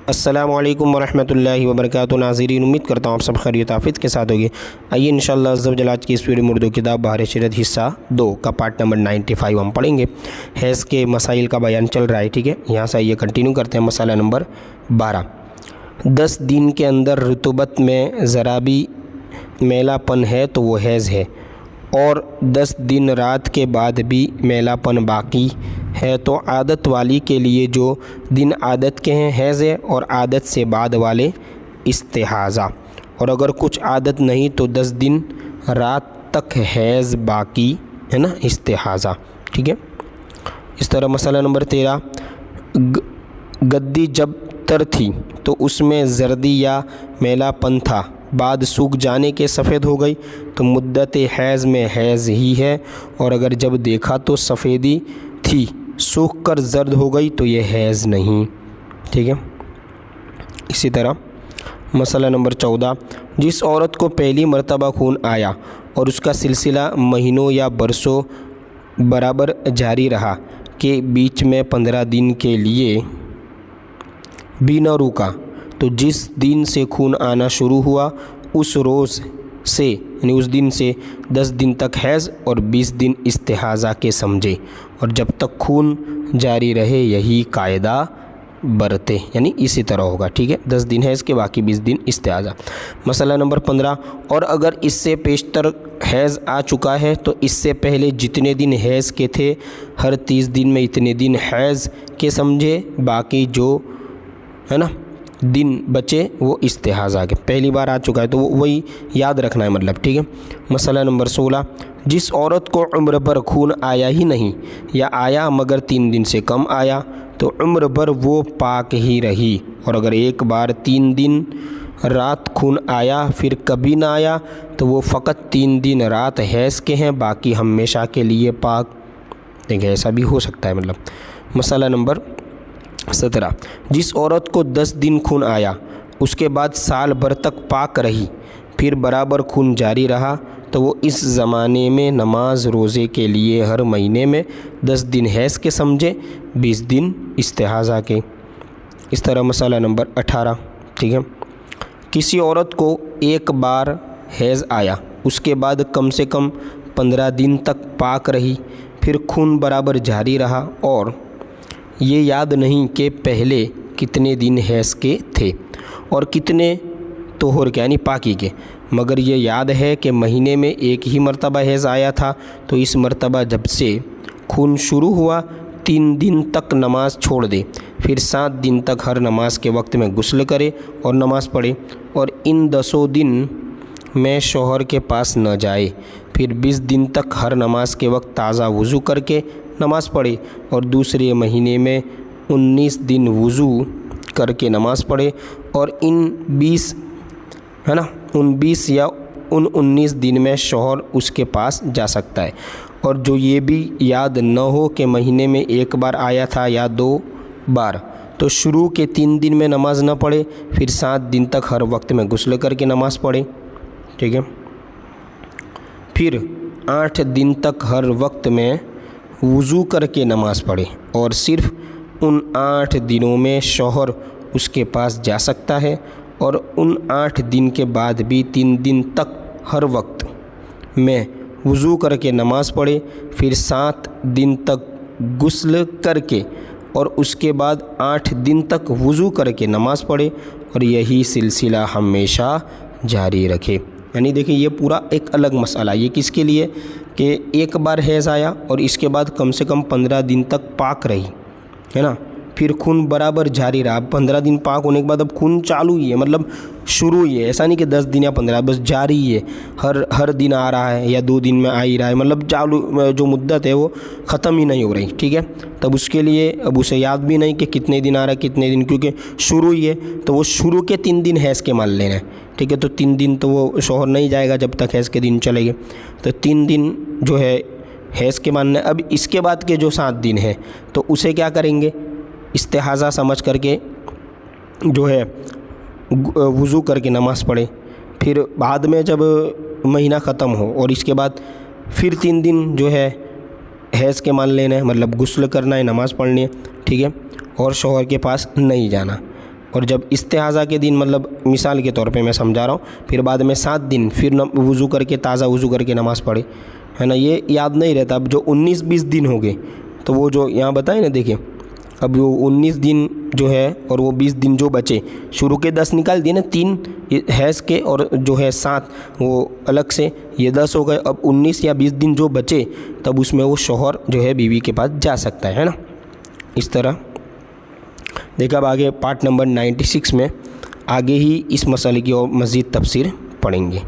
السلام علیکم ورحمۃ اللہ وبرکاتہ۔ ناظرین، امید کرتا ہوں آپ سب خیریت عافیت کے ساتھ ہوگی۔ آئیے انشاءاللہ عز و جل آج کی اس ویڈیو میں اردو کتاب بہار شریعت حصہ 2 کا پارٹ نمبر 95 ہم پڑھیں گے۔ حیض کے مسائل کا بیان چل رہا ہے، ٹھیک ہے۔ یہاں سے آئیے کنٹینیو کرتے ہیں۔ مسئلہ نمبر 12، 10 دن کے اندر رطوبت میں ذرا بھی میلا پن ہے تو وہ حیض ہے، اور 10 دن رات کے بعد بھی میلا پن باقی ہے تو عادت والی کے لیے جو دن عادت کے ہیں حیض ہے، اور عادت سے بعد والے استحاضہ، اور اگر کچھ عادت نہیں تو 10 دن رات تک حیض باقی ہے نا، استحاضہ، ٹھیک ہے۔ اس طرح مسئلہ نمبر 13، گدی جب تر تھی تو اس میں زردی یا میلا پن تھا، بعد سوکھ جانے کے سفید ہو گئی تو مدت حیض میں حیض ہی ہے، اور اگر جب دیکھا تو سفیدی تھی سوکھ کر زرد ہو گئی تو یہ حیض نہیں، ٹھیک ہے۔ اسی طرح مسئلہ نمبر 14، جس عورت کو پہلی مرتبہ خون آیا اور اس کا سلسلہ مہینوں یا برسوں برابر جاری رہا کہ بیچ میں 15 دن کے لیے بھی نہ رکا، تو جس دن سے خون آنا شروع ہوا اس روز سے یعنی اس دن سے 10 دن تک حیض اور 20 دن استحاضہ کے سمجھے، اور جب تک خون جاری رہے یہی قاعدہ برتے، یعنی اسی طرح ہوگا، ٹھیک ہے۔ 10 دن حیض کے، باقی 20 دن استحاضہ۔ مسئلہ نمبر 15، اور اگر اس سے پیشتر حیض آ چکا ہے تو اس سے پہلے جتنے دن حیض کے تھے ہر 30 دن میں اتنے دن حیض کے سمجھے، باقی جو ہے نا دن بچے وہ استحاضہ کے۔ پہلی بار آ چکا ہے تو وہی یاد رکھنا ہے، مطلب، ٹھیک ہے۔ مسئلہ نمبر 16، جس عورت کو عمر بھر خون آیا ہی نہیں یا آیا مگر 3 دن سے کم آیا تو عمر بھر وہ پاک ہی رہی، اور اگر ایک بار 3 دن رات خون آیا پھر کبھی نہ آیا تو وہ فقط 3 دن رات حیض کے ہیں، باقی ہمیشہ کے لیے پاک۔ دیکھیں ایسا بھی ہو سکتا ہے، مطلب۔ مسئلہ نمبر 17، جس عورت کو 10 دن خون آیا اس کے بعد سال بھر تک پاک رہی پھر برابر خون جاری رہا تو وہ اس زمانے میں نماز روزے کے لیے ہر مہینے میں 10 دن حیض کے سمجھے، 20 دن استحاضہ کے۔ اس طرح مسئلہ نمبر 18، ٹھیک ہے۔ کسی عورت کو ایک بار حیض آیا اس کے بعد کم سے کم 15 دن تک پاک رہی پھر خون برابر جاری رہا، اور یہ یاد نہیں کہ پہلے کتنے دن حیض کے تھے اور کتنے طہور کے یعنی پاکی کے، مگر یہ یاد ہے کہ مہینے میں ایک ہی مرتبہ حیض آیا تھا تو اس مرتبہ جب سے خون شروع ہوا 3 دن تک نماز چھوڑ دے، پھر 7 دن تک ہر نماز کے وقت میں غسل کرے اور نماز پڑھے، اور ان 10 دن میں شوہر کے پاس نہ جائے، پھر 20 دن تک ہر نماز کے وقت تازہ وضو کر کے نماز پڑھے، اور دوسرے مہینے میں 19 دن وضو کر کے نماز پڑھے، اور ان 20 یا ان 19 دن میں شوہر اس کے پاس جا سکتا ہے، اور جو یہ بھی یاد نہ ہو کہ مہینے میں ایک بار آیا تھا یا 2 بار تو شروع کے 3 دن میں نماز نہ پڑھے، پھر 7 دن تک ہر وقت میں غسل کر کے نماز پڑھے، ٹھیک ہے۔ پھر 8 دن تک ہر وقت میں وضو کر کے نماز پڑھے، اور صرف ان 8 دنوں میں شوہر اس کے پاس جا سکتا ہے، اور ان 8 دن کے بعد بھی 3 دن تک ہر وقت میں وضو کر کے نماز پڑھے، پھر 7 دن تک غسل کر کے اور اس کے بعد 8 دن تک وضو کر کے نماز پڑھے، اور یہی سلسلہ ہمیشہ جاری رکھے۔ یعنی دیکھیں یہ پورا ایک الگ مسئلہ، یہ کس کے لیے کہ ایک بار حیض آیا اور اس کے بعد کم سے کم 15 دن تک پاک رہی، ہے نا، پھر خون برابر جاری رہا۔ 15 دن پاک ہونے کے بعد اب خون چالو ہی ہے، مطلب شروع ہی ہے، ایسا نہیں کہ 10 دن یا 15، بس جاری ہی ہے، ہر دن آ رہا ہے یا 2 دن میں آ ہی رہا ہے، مطلب چالو جو مدت ہے وہ ختم ہی نہیں ہو رہی، ٹھیک ہے۔ تب اس کے لیے اب اسے یاد بھی نہیں کہ کتنے دن آ رہا ہے کتنے دن، کیونکہ شروع ہی ہے تو وہ شروع کے 3 دن حیض کے مان لینا ہے، ٹھیک ہے۔ تو 3 دن تو وہ شوہر نہیں جائے گا جب تک حیض کے دن چلے گئے، تو 3 دن جو ہے حیض کے ماننا ہے۔ اب اس کے بعد کے جو 7 دن ہے تو اسے کیا کریں گے، استحاضہ سمجھ کر کے جو ہے وضو کر کے نماز پڑھے، پھر بعد میں جب مہینہ ختم ہو اور اس کے بعد پھر 3 دن جو ہے حیض کے مان لینا ہے، مطلب غسل کرنا ہے، نماز پڑھنی ہے، ٹھیک ہے، اور شوہر کے پاس نہیں جانا۔ اور جب استحاضہ کے دن، مطلب مثال کے طور پہ میں سمجھا رہا ہوں، پھر بعد میں 7 دن پھر وضو کر کے تازہ وضو کر کے نماز پڑھے، ہے نا، یہ یاد نہیں رہتا۔ اب جو 19-20 دن ہو گئے تو وہ جو یہاں بتائیں نا، دیکھیں اب وہ 19 دن جو ہے اور وہ 20 دن جو بچے، شروع کے 10 نکال دیے نا، 3 حیض کے اور جو ہے 7 وہ الگ سے، یہ 10 ہو گئے۔ اب 19 یا 20 دن جو بچے تب اس میں وہ شوہر جو ہے بیوی کے پاس جا سکتا ہے نا، اس طرح۔ دیکھا اب آگے پارٹ نمبر 96 میں آگے ہی اس مسئلے کی اور مزید تفسیر پڑھیں گے۔